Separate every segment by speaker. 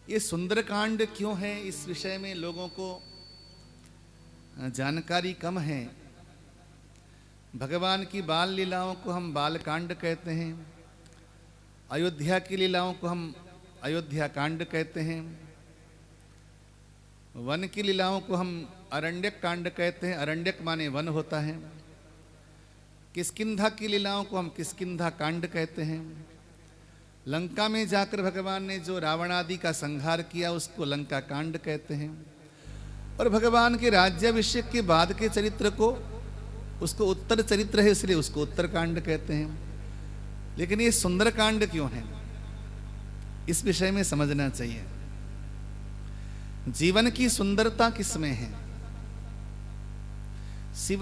Speaker 1: ये सुंदरकांड क्यों है, इस विषय में लोगों को जानकारी कम है। भगवान की बाल लीलाओं को हम बालकांड कहते हैं, अयोध्या की लीलाओं को हम अयोध्या कांड कहते हैं, वन की लीलाओं को हम अरण्यक कांड कहते हैं, अरण्यक माने वन होता है। किष्किंधा की लीलाओं को हम किष्किंधा कांड कहते हैं। लंका में जाकर भगवान ने जो रावण आदि का संहार किया उसको लंका कांड कहते हैं। और भगवान के राज्याभिषेक के बाद के चरित्र को, उसको उत्तर चरित्र है इसलिए उसको उत्तर कांड कहते हैं। लेकिन ये सुंदर कांड क्यों है, इस विषय में समझना चाहिए। जीवन की सुंदरता किसमें है,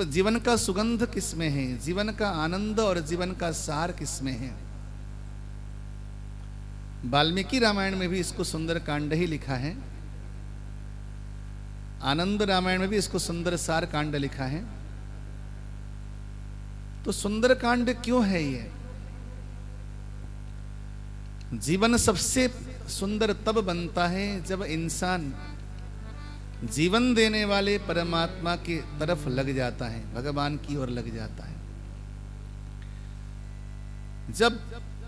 Speaker 1: जीवन का सुगंध किसमें है, जीवन का आनंद और जीवन का सार किसमें है। वाल्मीकि रामायण में भी इसको सुंदर कांड ही लिखा है, आनंद रामायण में भी इसको सुंदर सार कांड लिखा है। तो सुंदर कांड क्यों है ये? जीवन सबसे सुंदर तब बनता है जब इंसान जीवन देने वाले परमात्मा की तरफ लग जाता है, भगवान की ओर लग जाता है। जब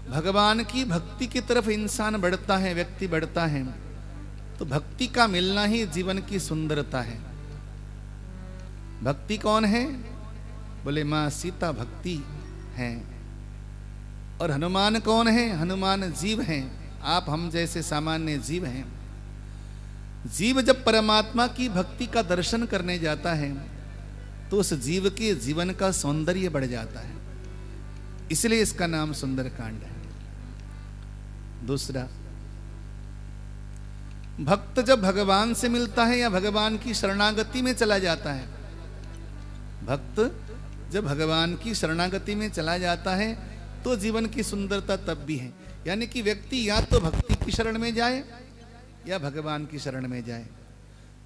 Speaker 1: भगवान की भक्ति की तरफ इंसान बढ़ता है, व्यक्ति बढ़ता है, तो भक्ति का मिलना ही जीवन की सुंदरता है। भक्ति कौन है? बोले मां सीता भक्ति हैं। और हनुमान कौन है? हनुमान जीव हैं, आप हम जैसे सामान्य जीव हैं। जीव जब परमात्मा की भक्ति का दर्शन करने जाता है तो उस जीव के जीवन का सौंदर्य बढ़ जाता है, इसलिए इसका नाम सुंदरकांड है। दूसरा, भक्त जब भगवान से मिलता है या भगवान की शरणागति में चला जाता है, भक्त जब भगवान की शरणागति में चला जाता है तो जीवन की सुंदरता तब भी है। यानी कि व्यक्ति या तो भक्ति की शरण में जाए या भगवान की शरण में जाए,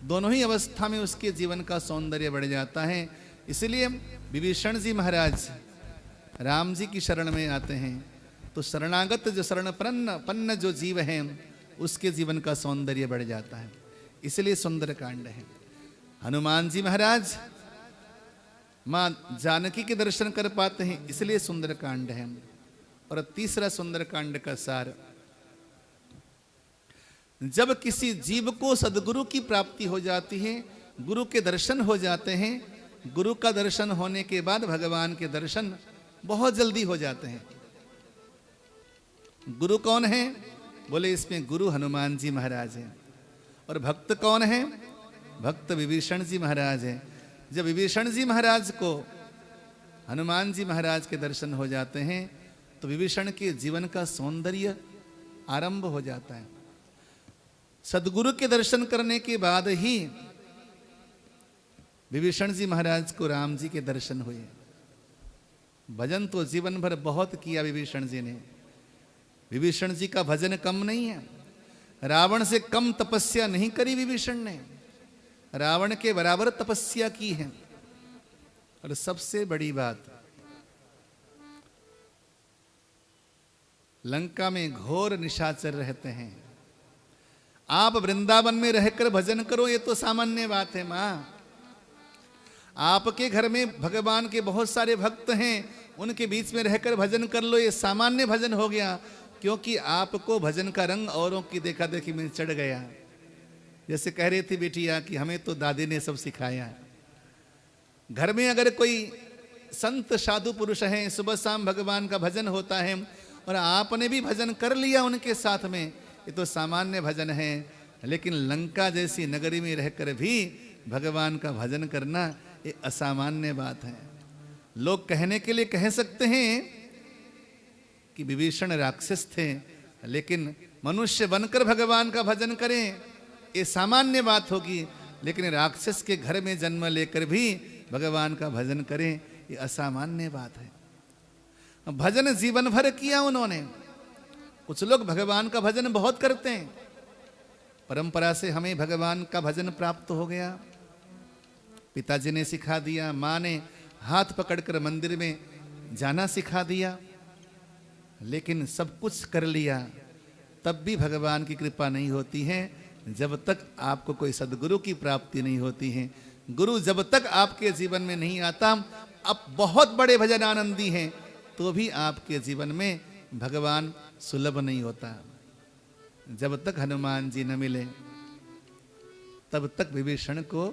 Speaker 1: दोनों ही अवस्था में उसके जीवन का सौंदर्य बढ़ जाता है। इसलिए विभीषण जी महाराज राम जी की शरण में आते हैं तो शरणागत जो शरणपन्न जो जीव हैं उसके जीवन का सौंदर्य बढ़ जाता है, इसलिए सुंदरकांड है। हनुमान जी महाराज मां जानकी के दर्शन कर पाते हैं, इसलिए सुंदरकांड है। और तीसरा सुंदरकांड का सार, जब किसी जीव को सदगुरु की प्राप्ति हो जाती है, गुरु के दर्शन हो जाते हैं, गुरु का दर्शन होने के बाद भगवान के दर्शन बहुत जल्दी हो जाते हैं। गुरु कौन है? बोले इसमें गुरु हनुमान जी महाराज हैं। और भक्त कौन है? भक्त विभीषण जी महाराज हैं। जब विभीषण जी महाराज को हनुमान जी महाराज के दर्शन हो जाते हैं तो विभीषण के जीवन का सौंदर्य आरंभ हो जाता है। सदगुरु के दर्शन करने के बाद ही विभीषण जी महाराज को राम जी के दर्शन हुए। भजन तो जीवन भर बहुत किया विभीषण जी ने, विभीषण जी का भजन कम नहीं है। रावण से कम तपस्या नहीं करी विभीषण ने, रावण के बराबर तपस्या की है। और सबसे बड़ी बात, लंका में घोर निशाचर रहते हैं, आप वृंदावन में रहकर भजन करो, ये तो सामान्य बात है। मां आपके घर में भगवान के बहुत सारे भक्त हैं, उनके बीच में रहकर भजन कर लो, ये सामान्य भजन हो गया, क्योंकि आपको भजन का रंग औरों की देखा देखी में चढ़ गया। जैसे कह रही थी बेटिया कि हमें तो दादी ने सब सिखाया है। घर में अगर कोई संत साधु पुरुष हैं, सुबह शाम भगवान का भजन होता है और आपने भी भजन कर लिया उनके साथ में, ये तो सामान्य भजन है। लेकिन लंका जैसी नगरी में रहकर भी भगवान का भजन करना ये असामान्य बात है। लोग कहने के लिए कह सकते हैं कि विभीषण राक्षस थे, लेकिन मनुष्य बनकर भगवान का भजन करें ये सामान्य बात होगी, लेकिन राक्षस के घर में जन्म लेकर भी भगवान का भजन करें ये असामान्य बात है। भजन जीवन भर किया उन्होंने। कुछ लोग भगवान का भजन बहुत करते हैं, परंपरा से हमें भगवान का भजन प्राप्त हो गया, पिताजी ने सिखा दिया, माँ ने हाथ पकड़कर मंदिर में जाना सिखा दिया, लेकिन सब कुछ कर लिया, तब भी भगवान की कृपा नहीं होती है जब तक आपको कोई सदगुरु की प्राप्ति नहीं होती है। गुरु जब तक आपके जीवन में नहीं आता, अब बहुत बड़े भजन आनंदी हैं तो भी आपके जीवन में भगवान सुलभ नहीं होता। जब तक हनुमान जी न मिले तब तक विभीषण को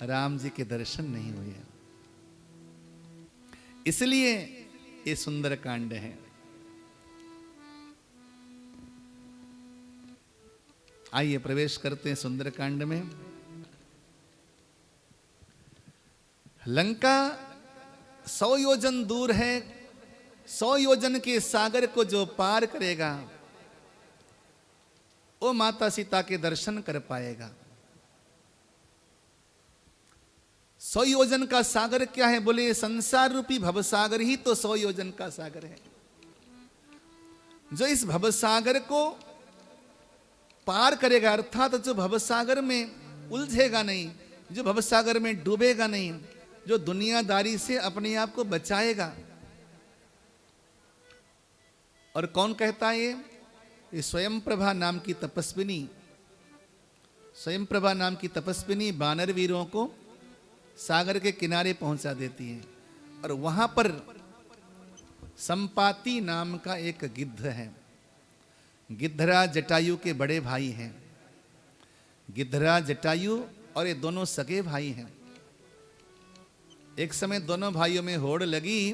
Speaker 1: राम जी के दर्शन नहीं हुए। इसलिए ये सुंदर कांड है। आइए प्रवेश करते हैं सुंदर कांड में। लंका 100 योजन दूर है। 100 योजन के सागर को जो पार करेगा वो माता सीता के दर्शन कर पाएगा। 100 योजन का सागर क्या है? बोले संसार रूपी भवसागर ही तो 100 योजन का सागर है। जो इस भवसागर को पार करेगा, अर्थात जो भवसागर में उलझेगा नहीं, जो भवसागर में डूबेगा नहीं, जो दुनियादारी से अपने आप को बचाएगा। और कौन कहता है ये स्वयं प्रभा नाम की तपस्विनी, स्वयं प्रभा नाम की तपस्विनी बानर वीरों को सागर के किनारे पहुंचा देती है। और वहां पर संपाति नाम का एक गिद्ध है। गिद्धराज जटायु के बड़े भाई हैं। गिद्धराज जटायु और ये दोनों सगे भाई हैं। एक समय दोनों भाइयों में होड़ लगी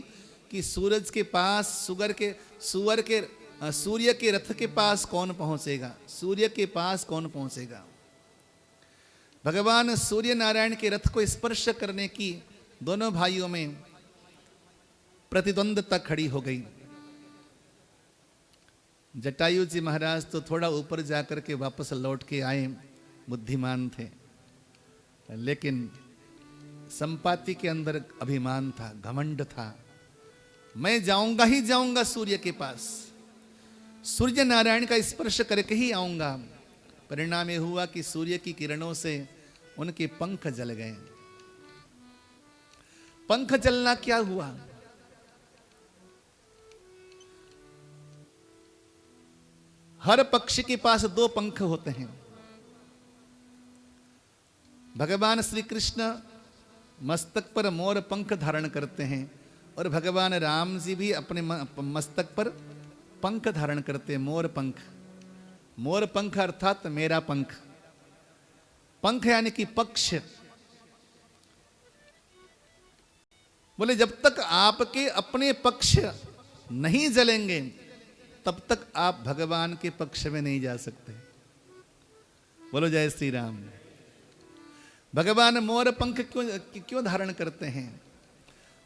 Speaker 1: कि सूरज के पास सूर्य के रथ के पास कौन पहुंचेगा, सूर्य के पास कौन पहुंचेगा। भगवान सूर्य नारायण के रथ को स्पर्श करने की दोनों भाइयों में प्रतिद्वंदता खड़ी हो गई। जटायु जी महाराज तो थोड़ा ऊपर जाकर के वापस लौट के आए, बुद्धिमान थे, लेकिन संपाति के अंदर अभिमान था, घमंड था। मैं जाऊंगा ही जाऊंगा सूर्य के पास, सूर्य नारायण का स्पर्श करके ही आऊंगा। परिणाम यह हुआ कि सूर्य की किरणों से उनके पंख जल गए। पंख जलना क्या हुआ? हर पक्षी के पास 2 पंख होते हैं। भगवान श्री कृष्ण मस्तक पर मोर पंख धारण करते हैं और भगवान राम जी भी अपने मस्तक पर पंख धारण करते हैं, मोर पंख। मोर पंख अर्थात मेरा पंख। पंख यानी कि पक्ष। बोले जब तक आपके अपने पक्ष नहीं जलेंगे तब तक आप भगवान के पक्ष में नहीं जा सकते। बोलो जय श्री राम। भगवान मोर पंख क्यों धारण करते हैं?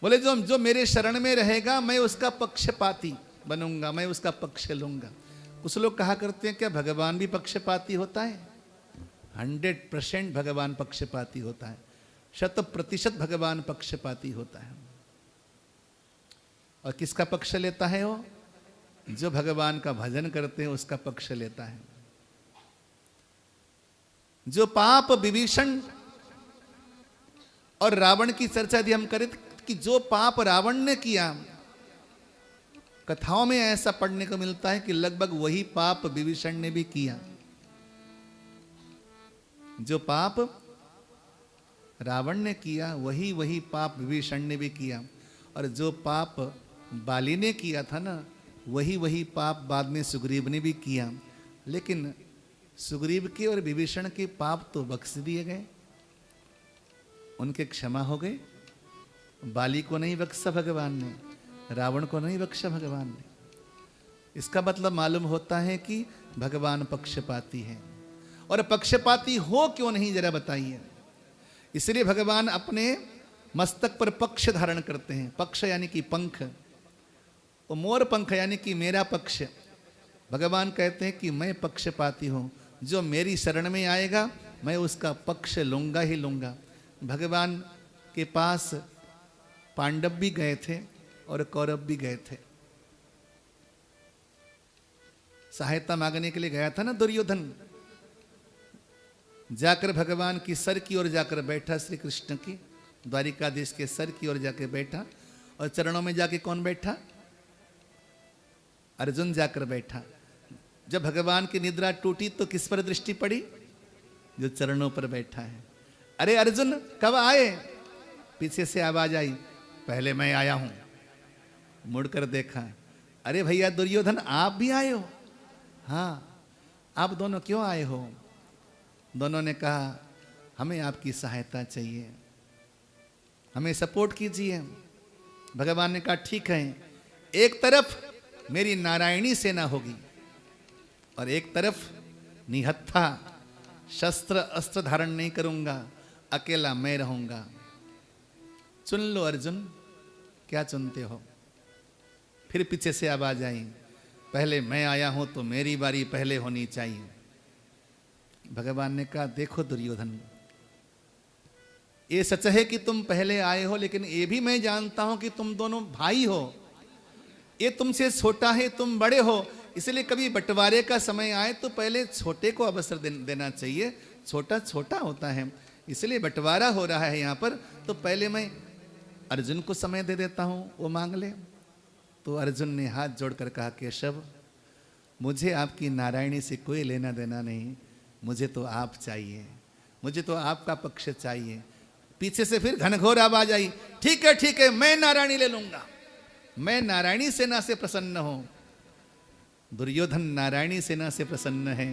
Speaker 1: बोले जो मेरे शरण में रहेगा मैं उसका पक्षपाती बनूंगा, मैं उसका पक्ष लूंगा। कुछ लोग कहा करते हैं क्या भगवान भी पक्षपाती होता है? 100% भगवान पक्षपाती होता है, 100% भगवान पक्षपाती होता है। और किसका पक्ष लेता है वो? जो भगवान का भजन करते हैं उसका पक्ष लेता है। जो पाप विभीषण और रावण की चर्चा यदि हम करें कि जो पाप रावण ने किया, कथाओं में ऐसा पढ़ने को मिलता है कि लगभग वही पाप विभीषण ने भी किया। जो पाप रावण ने किया वही पाप विभीषण ने भी किया। और जो पाप बाली ने किया था ना, वही पाप बाद में सुग्रीव ने भी किया। लेकिन सुग्रीव के और विभीषण के पाप तो बख्श दिए गए, उनके क्षमा हो गए। बाली को नहीं बख्शा भगवान ने, रावण को नहीं बख्शा भगवान ने। इसका मतलब मालूम होता है कि भगवान पक्षपाती है। और पक्षपाती हो क्यों नहीं जरा बताइए। इसलिए भगवान अपने मस्तक पर पक्ष धारण करते हैं। पक्ष यानी कि पंख, वो मोर पंख यानी कि मेरा पक्ष। भगवान कहते हैं कि मैं पक्षपाती हूं, जो मेरी शरण में आएगा मैं उसका पक्ष लूंगा ही लूंगा। भगवान के पास पांडव भी गए थे और कौरव भी गए थे। सहायता मांगने के लिए गया था ना दुर्योधन, जाकर भगवान की सर की ओर जाकर बैठा, श्री कृष्ण की द्वारिकाधीश के सर की ओर जाकर बैठा। और चरणों में जाके कौन बैठा? अर्जुन जाकर बैठा। जब भगवान की निद्रा टूटी तो किस पर दृष्टि पड़ी? जो चरणों पर बैठा है। अरे अर्जुन कब आए? पीछे से आवाज आई, पहले मैं आया हूं। मुड़कर देखा, अरे भैया दुर्योधन आप भी आए हो? हाँ, आप दोनों क्यों आए हो? दोनों ने कहा हमें आपकी सहायता चाहिए, हमें सपोर्ट कीजिए। भगवान ने कहा ठीक है, एक तरफ मेरी नारायणी सेना होगी और एक तरफ निहत्था, शस्त्र अस्त्र धारण नहीं करूंगा, अकेला मैं रहूंगा। चुन लो अर्जुन, क्या चुनते हो? फिर पीछे से आवाज आई, पहले मैं आया हूं तो मेरी बारी पहले होनी चाहिए। भगवान ने कहा देखो दुर्योधन, ये सच है कि तुम पहले आए हो, लेकिन ये भी मैं जानता हूं कि तुम दोनों भाई हो। ये तुमसे छोटा है, तुम बड़े हो, इसलिए कभी बंटवारे का समय आए तो पहले छोटे को अवसर देना चाहिए। छोटा छोटा होता है, इसलिए बंटवारा हो रहा है यहाँ पर, तो पहले मैं अर्जुन को समय दे देता हूँ, वो मांग ले। तो अर्जुन ने हाथ जोड़कर कहा केशव, मुझे आपकी नारायणी से कोई लेना देना नहीं, मुझे तो आप चाहिए, मुझे तो आपका पक्ष चाहिए। पीछे से फिर घनघोर आवाज आई, ठीक है मैं नारायणी ले लूंगा, मैं नारायणी सेना से प्रसन्न हूं। दुर्योधन नारायणी सेना से प्रसन्न है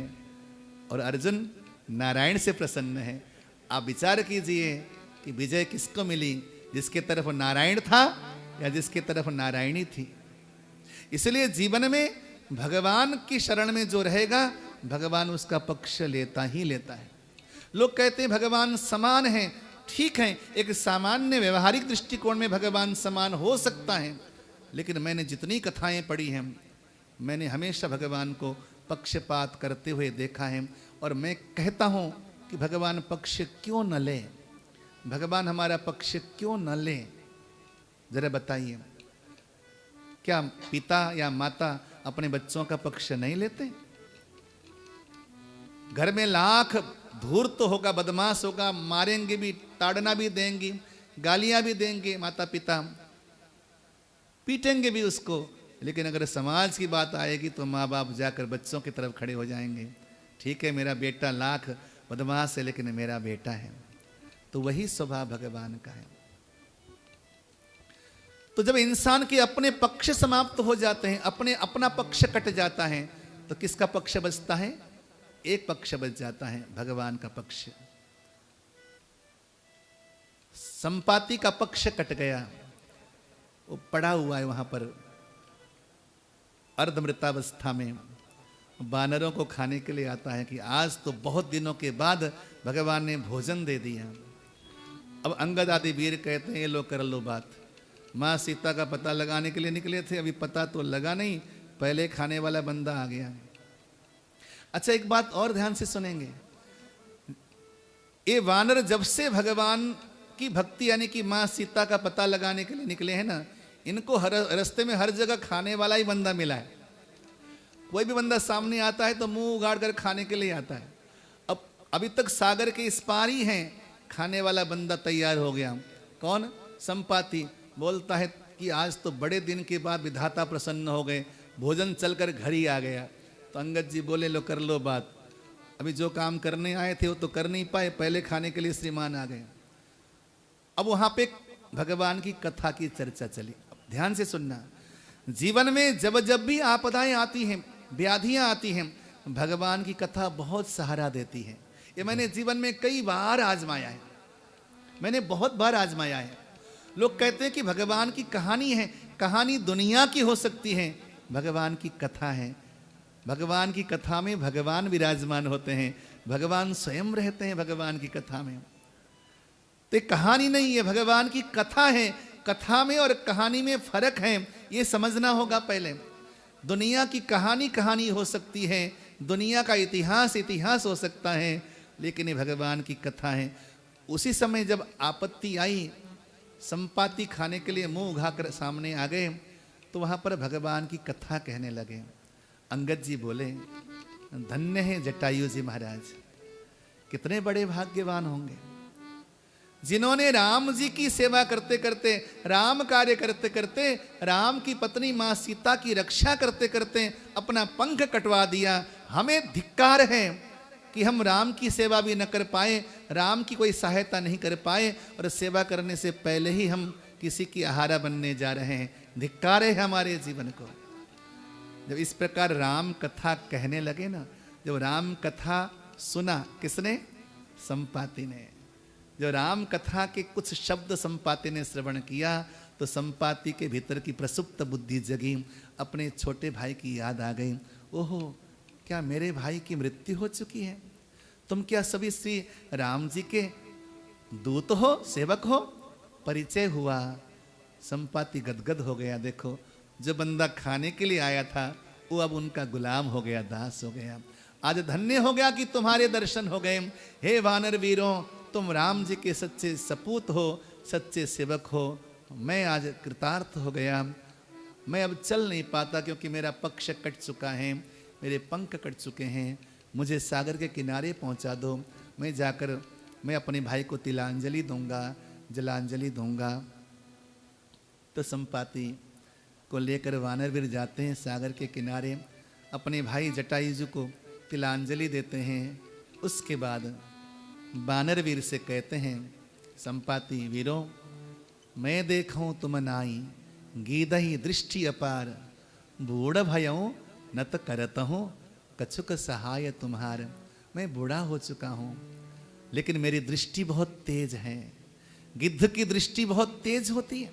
Speaker 1: और अर्जुन नारायण से प्रसन्न है। आप विचार कीजिए कि विजय किसको मिली, जिसके तरफ नारायण था या जिसके तरफ नारायणी थी। इसलिए जीवन में भगवान की शरण में जो रहेगा, भगवान उसका पक्ष लेता ही लेता है। लोग कहते हैं भगवान समान है, ठीक है, एक सामान्य व्यवहारिक दृष्टिकोण में भगवान समान हो सकता है, लेकिन मैंने जितनी कथाएं पढ़ी हैं, मैंने हमेशा भगवान को पक्षपात करते हुए देखा है। और मैं कहता हूं कि भगवान पक्ष क्यों न ले, भगवान हमारा पक्ष क्यों न ले? जरा बताइए, क्या पिता या माता अपने बच्चों का पक्ष नहीं लेते? घर में लाख धूर्त तो होगा, बदमाश होगा, मारेंगे भी, ताड़ना भी देंगी, गालियां भी देंगे माता पिता, पीटेंगे भी उसको, लेकिन अगर समाज की बात आएगी तो माँ बाप जाकर बच्चों की तरफ खड़े हो जाएंगे। ठीक है, मेरा बेटा लाख बदमाश है, लेकिन मेरा बेटा है। तो वही स्वभाव भगवान का है। तो जब इंसान के अपने पक्ष समाप्त हो जाते हैं, अपना पक्ष कट जाता है, तो किसका पक्ष बचता है? एक पक्ष बच जाता है, भगवान का पक्ष। संपाति का पक्ष कट गया, वो पड़ा हुआ है वहां पर अर्धमृतावस्था में, बानरों को खाने के लिए आता है कि आज तो बहुत दिनों के बाद भगवान ने भोजन दे दिया। अब अंगद आदि वीर कहते हैं ये लो कर लो बात, माँ सीता का पता लगाने के लिए निकले थे, अभी पता तो लगा नहीं, पहले खाने वाला बंदा आ गया। अच्छा, एक बात और ध्यान से सुनेंगे, ये वानर जब से भगवान की भक्ति यानी कि माँ सीता का पता लगाने के लिए निकले हैं ना, इनको हर रास्ते में हर जगह खाने वाला ही बंदा मिला है। कोई भी बंदा सामने आता है तो मुंह उगाड़ कर खाने के लिए आता है। अब अभी तक सागर के इस पार ही हैं, खाने वाला बंदा तैयार हो गया। कौन? संपाति। बोलता है कि आज तो बड़े दिन के बाद विधाता प्रसन्न हो गए, भोजन चलकर घर ही आ गया। तो अंगद जी बोले लो कर लो बात, अभी जो काम करने आए थे वो तो कर नहीं पाए, पहले खाने के लिए श्रीमान आ गए। अब वहां पे भगवान की कथा की चर्चा चली। ध्यान से सुनना, जीवन में जब जब भी आपदाएं आती हैं, व्याधियां आती हैं, भगवान की कथा बहुत सहारा देती है। ये मैंने जीवन में कई बार आजमाया है, मैंने बहुत बार आजमाया है। लोग कहते हैं कि भगवान की कहानी है, कहानी दुनिया की हो सकती है, भगवान की कथा है। भगवान की कथा में भगवान विराजमान होते हैं, भगवान स्वयं रहते हैं भगवान की कथा में। तो कहानी नहीं है, भगवान की कथा है। कथा में और कहानी में फर्क है, ये समझना होगा पहले। दुनिया की कहानी कहानी हो सकती है, दुनिया का इतिहास इतिहास हो सकता है, लेकिन ये भगवान की कथा है। उसी समय जब आपत्ति आई, संपाति खाने के लिए मुंह उघाकर सामने आ गए, तो वहां पर भगवान की कथा कहने लगे। अंगद जी बोले, धन्य है जटायु जी महाराज, कितने बड़े भाग्यवान होंगे जिन्होंने राम जी की सेवा करते करते, राम कार्य करते करते, राम की पत्नी मां सीता की रक्षा करते करते अपना पंख कटवा दिया। हमें धिक्कार है कि हम राम की सेवा भी न कर पाए, राम की कोई सहायता नहीं कर पाए, और सेवा करने से पहले ही हम किसी की आहारा बनने जा रहे हैं। धिक्कार है हमारे जीवन को। जब इस प्रकार राम कथा कहने लगे ना, जब राम कथा सुना किसने? संपाति ने। जो राम कथा के कुछ शब्द संपाति ने श्रवण किया तो संपाति के भीतर की प्रसुप्त बुद्धि जगी, अपने छोटे भाई की याद आ गई। ओहो, क्या मेरे भाई की मृत्यु हो चुकी है? तुम क्या सभी श्री राम जी के दूत हो, सेवक हो? परिचय हुआ। संपाति गदगद हो गया। देखो, जो बंदा खाने के लिए आया था वो अब उनका गुलाम हो गया, दास हो गया। आज धन्य हो गया कि तुम्हारे दर्शन हो गए। हे वानर वीरों, तुम राम जी के सच्चे सपूत हो, सच्चे सेवक हो। मैं आज कृतार्थ हो गया। मैं अब चल नहीं पाता क्योंकि मेरा पक्ष कट चुका है, मेरे पंख कट चुके हैं। मुझे सागर के किनारे पहुंचा दो। मैं जाकर मैं अपने भाई को तिलांजलि दूंगा, जलांजलि दूंगा। तो संपाति को लेकर वानरवीर जाते हैं सागर के किनारे, अपने भाई जटायुजु को तिलांजलि देते हैं। उसके बाद वानरवीर से कहते हैं, संपाति वीरों, मैं देखूं तुम नाई, गीदही दृष्टि अपार, बूढ़ भयों नत करत हूँ, कछुक सहाय तुम्हार। मैं बूढ़ा हो चुका हूँ लेकिन मेरी दृष्टि बहुत तेज है। गिद्ध की दृष्टि बहुत तेज होती है।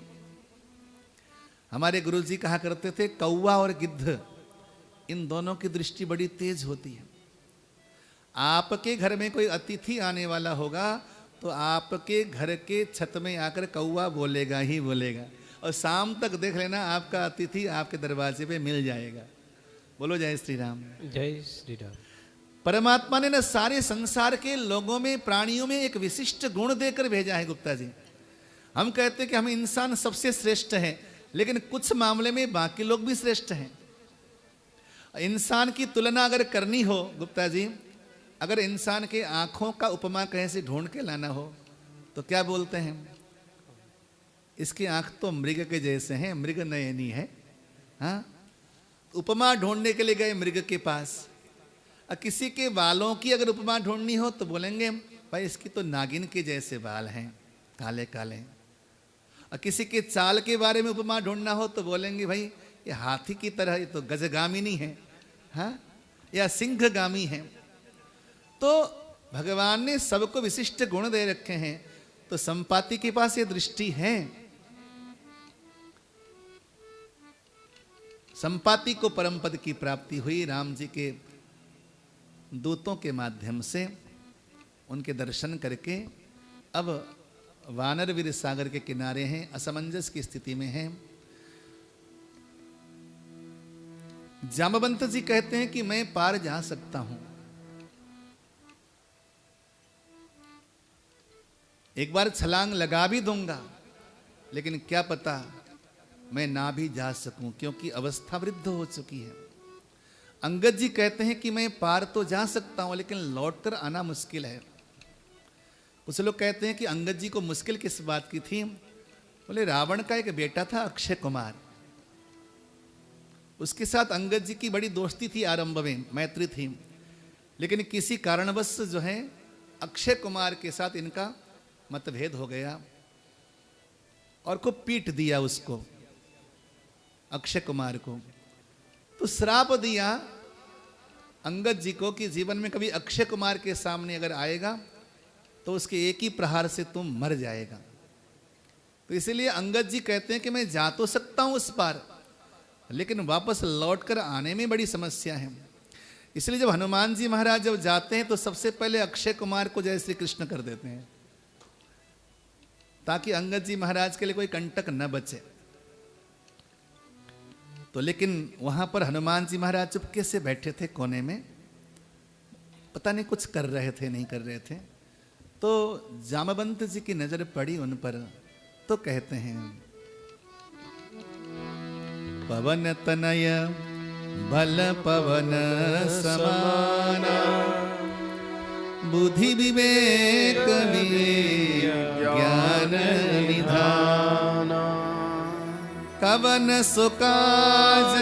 Speaker 1: हमारे गुरुजी कहा करते थे, कौवा और गिद्ध इन दोनों की दृष्टि बड़ी तेज होती है। आपके घर में कोई अतिथि आने वाला होगा तो आपके घर के छत में आकर कौवा बोलेगा ही बोलेगा, और शाम तक देख लेना आपका अतिथि आपके दरवाजे पे मिल जाएगा। बोलो जय श्री राम।
Speaker 2: जय श्री राम।
Speaker 1: परमात्मा ने न सारे संसार के लोगों में, प्राणियों में एक विशिष्ट गुण देकर भेजा है। गुप्ता जी, हम कहते हैं कि हम इंसान सबसे श्रेष्ठ हैं, लेकिन कुछ मामले में बाकी लोग भी श्रेष्ठ हैं। इंसान की तुलना अगर करनी हो गुप्ता जी, अगर इंसान के आंखों का उपमा कहीं से ढूंढ के लाना हो तो क्या बोलते हैं? इसकी आंख तो मृग के जैसे हैं, मृग नयनी है। हाँ, उपमा ढूंढने के लिए गए मृग के पास। किसी के बालों की अगर उपमा ढूंढनी हो तो बोलेंगे भाई इसकी तो नागिन के जैसे बाल हैं, काले काले। और किसी के चाल के बारे में उपमा ढूंढना हो तो बोलेंगे भाई ये हाथी की तरह, ये तो गजगामिनी है, हाँ, या सिंहगामी है। तो भगवान ने सबको विशिष्ट गुण दे रखे हैं। तो संपाति के पास ये दृष्टि है। संपाति को परम पद की प्राप्ति हुई राम जी के दूतों के माध्यम से। उनके दर्शन करके अब वानरवीर सागर के किनारे हैं, असमंजस की स्थिति में हैं। जामवंत जी कहते हैं कि मैं पार जा सकता हूं, एक बार छलांग लगा भी दूंगा, लेकिन क्या पता मैं ना भी जा सकूं क्योंकि अवस्था वृद्ध हो चुकी है। अंगद जी कहते हैं कि मैं पार तो जा सकता हूं लेकिन लौटकर आना मुश्किल है। कुछ लोग कहते हैं कि अंगद जी को मुश्किल किस बात की थी? बोले रावण का एक बेटा था अक्षय कुमार, उसके साथ अंगद जी की बड़ी दोस्ती थी, आरंभ में मैत्री थी, लेकिन किसी कारणवश जो है अक्षय कुमार के साथ इनका मतभेद हो गया और को पीट दिया उसको, अक्षय कुमार को। तो श्राप दिया अंगद जी को कि जीवन में कभी अक्षय कुमार के सामने अगर आएगा तो उसके एक ही प्रहार से तुम मर जाएगा। तो इसलिए अंगद जी कहते हैं कि मैं जा तो सकता हूं उस पार, लेकिन वापस लौटकर आने में बड़ी समस्या है। इसलिए जब हनुमान जी महाराज जब जाते हैं तो सबसे पहले अक्षय कुमार को जय श्री कृष्ण कर देते हैं ताकि अंगद जी महाराज के लिए कोई कंटक न बचे। तो लेकिन वहां पर हनुमान जी महाराज चुपके से बैठे थे कोने में, पता नहीं कुछ कर रहे थे नहीं कर रहे थे। तो जामवंत जी की नजर पड़ी उन पर, तो कहते हैं पवन तनय बल पवन समाना बुद्धि विवेक ज्ञान निधान। कवन सुकाज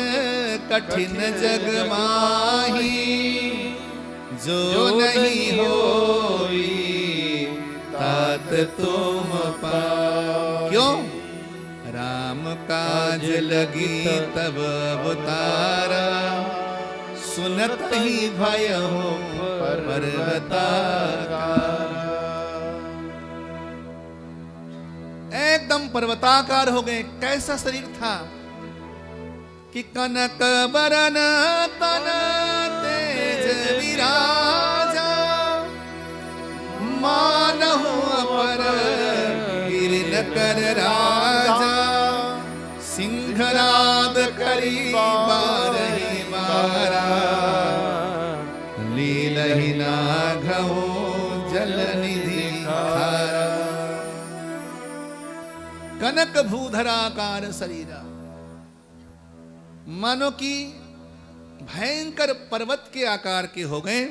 Speaker 1: कठिन जग माही, जो नहीं होई तात तुम पाओ। क्यों? राम काज लगी तब अवतारा, सुनत ही भय हो पर्वताकार। एकदम पर्वताकार हो गए। कैसा शरीर था कि कनक बरन तन तेज विराजा, मानहु अपर गिरन कर राजा। सिंहनाद करी बारही बारा, लीलहि नाघो जल निधि खारा। कनक भूधराकार शरीरा, मानो कि भयंकर पर्वत के आकार के हो गए।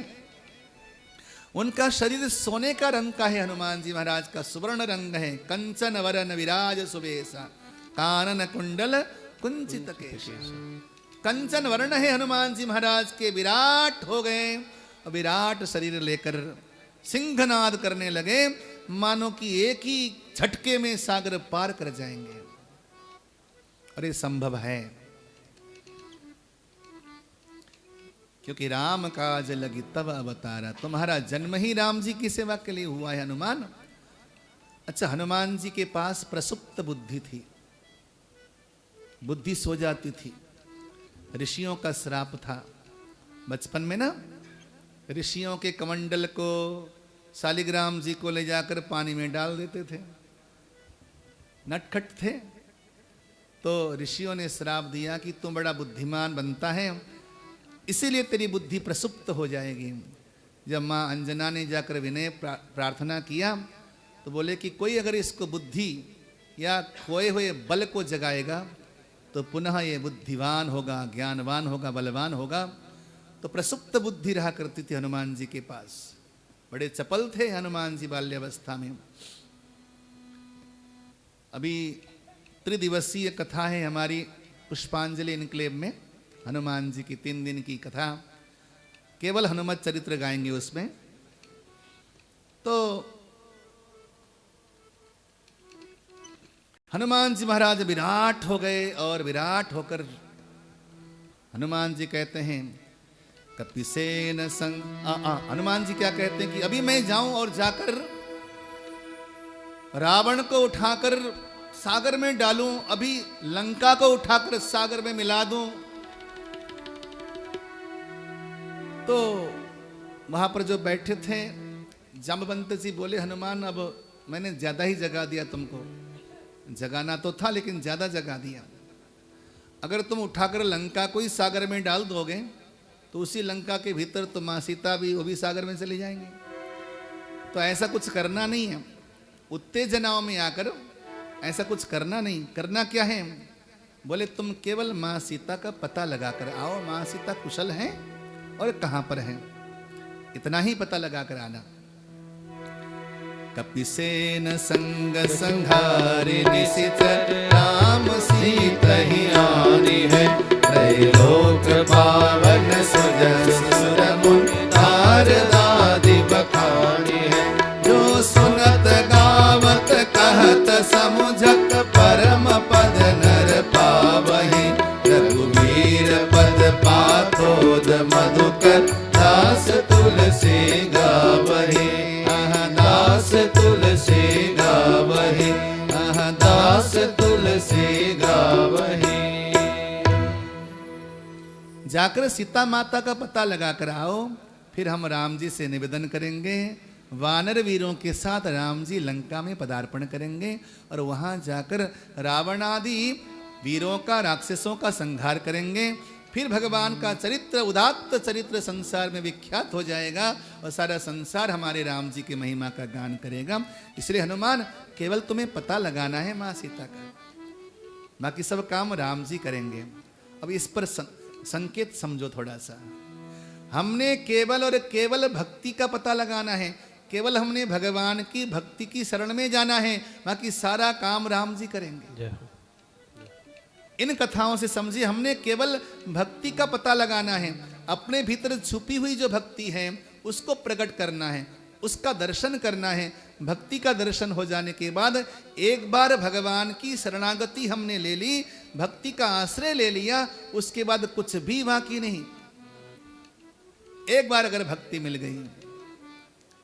Speaker 1: उनका शरीर सोने का रंग का है। हनुमान जी महाराज का सुवर्ण रंग है। कंचन वरन विराज सुबेसा, कानन कुंडल कुंचित केश। कंचन वर्ण है हनुमान जी महाराज के। विराट हो गए। विराट शरीर लेकर सिंहनाद करने लगे, मानो कि एक ही झटके में सागर पार कर जाएंगे। अरे संभव है, क्योंकि राम काज लगी तब अवतारा। तुम्हारा जन्म ही राम जी की सेवा के लिए हुआ है हनुमान। अच्छा, हनुमान जी के पास प्रसुप्त बुद्धि थी, बुद्धि सो जाती थी। ऋषियों का श्राप था। बचपन में ना ऋषियों के कमंडल को शालिग्राम जी को ले जाकर पानी में डाल देते थे। नटखट थे, तो ऋषियों ने श्राप दिया कि तुम बड़ा बुद्धिमान बनता है, इसीलिए तेरी बुद्धि प्रसुप्त हो जाएगी। जब माँ अंजना ने जाकर विनय प्रार्थना किया तो बोले कि कोई अगर इसको बुद्धि या खोए हुए बल को जगाएगा तो पुनः ये बुद्धिवान होगा, ज्ञानवान होगा, बलवान होगा। तो प्रसुप्त बुद्धि रहा करती थी हनुमान जी के पास। बड़े चपल थे हनुमान जी बाल्यावस्था में। अभी त्रिदिवसीय कथा है हमारी पुष्पांजलि इनक्लेव में, हनुमान जी की 3 दिन की कथा। केवल हनुमत चरित्र गाएंगे उसमें। तो हनुमान जी महाराज विराट हो गए और विराट होकर हनुमान जी कहते हैं कपिसेन संग हनुमान जी क्या कहते हैं कि अभी मैं जाऊं और जाकर रावण को उठाकर सागर में डालूं, अभी लंका को उठाकर सागर में मिला दूं। तो वहां पर जो बैठे थे जामवंत जी बोले, हनुमान अब मैंने ज्यादा ही जगा दिया तुमको। जगाना तो था लेकिन ज्यादा जगा दिया। अगर तुम उठाकर लंका को ही सागर में डाल दोगे तो उसी लंका के भीतर तो माँ सीता भी, वो भी सागर में चली जाएंगे। तो ऐसा कुछ करना नहीं है। उत्तेजनाओं में आकर ऐसा कुछ करना नहीं। करना क्या है? बोले तुम केवल माँ सीता का पता लगाकर आओ, माँ सीता कुशल हैं और कहां पर हैं, इतना ही पता लगाकर आना। कपिसेन संग संघारे निशिचर, राम सीता ही आनी है। त्रैलोक पावन सुजस सुर मुनि, नारदादि बखानी है। जो सुनत गावत कहत समुझत, परम पद नर पावहि। रघुवीर पद पाथोद मधुकर, दास तुलसी गावहि। दास तुलसी गावहि, दास तुलसी गावहि। जाकर सीता माता का पता लगाकर आओ, फिर हम राम जी से निवेदन करेंगे। वानर वीरों के साथ राम जी लंका में पदार्पण करेंगे और वहां जाकर रावण आदि वीरों का, राक्षसों का संहार करेंगे। फिर भगवान का चरित्र, उदात्त चरित्र संसार में विख्यात हो जाएगा और सारा संसार हमारे राम जी की महिमा का गान करेगा। इसलिए हनुमान केवल तुम्हें पता लगाना है माँ सीता का, बाकी सब काम राम जी करेंगे। अब इस पर संकेत समझो थोड़ा सा। हमने केवल और केवल भक्ति का पता लगाना है, केवल हमने भगवान की भक्ति की शरण में जाना है, बाकी सारा काम राम जी करेंगे। इन कथाओं से समझिए, हमने केवल भक्ति का पता लगाना है, अपने भीतर छुपी हुई जो भक्ति है उसको प्रकट करना है, उसका दर्शन करना है। भक्ति का दर्शन हो जाने के बाद एक बार भगवान की शरणागति हमने ले ली, भक्ति का आश्रय ले लिया, उसके बाद कुछ भी बाकी नहीं। एक बार अगर भक्ति मिल गई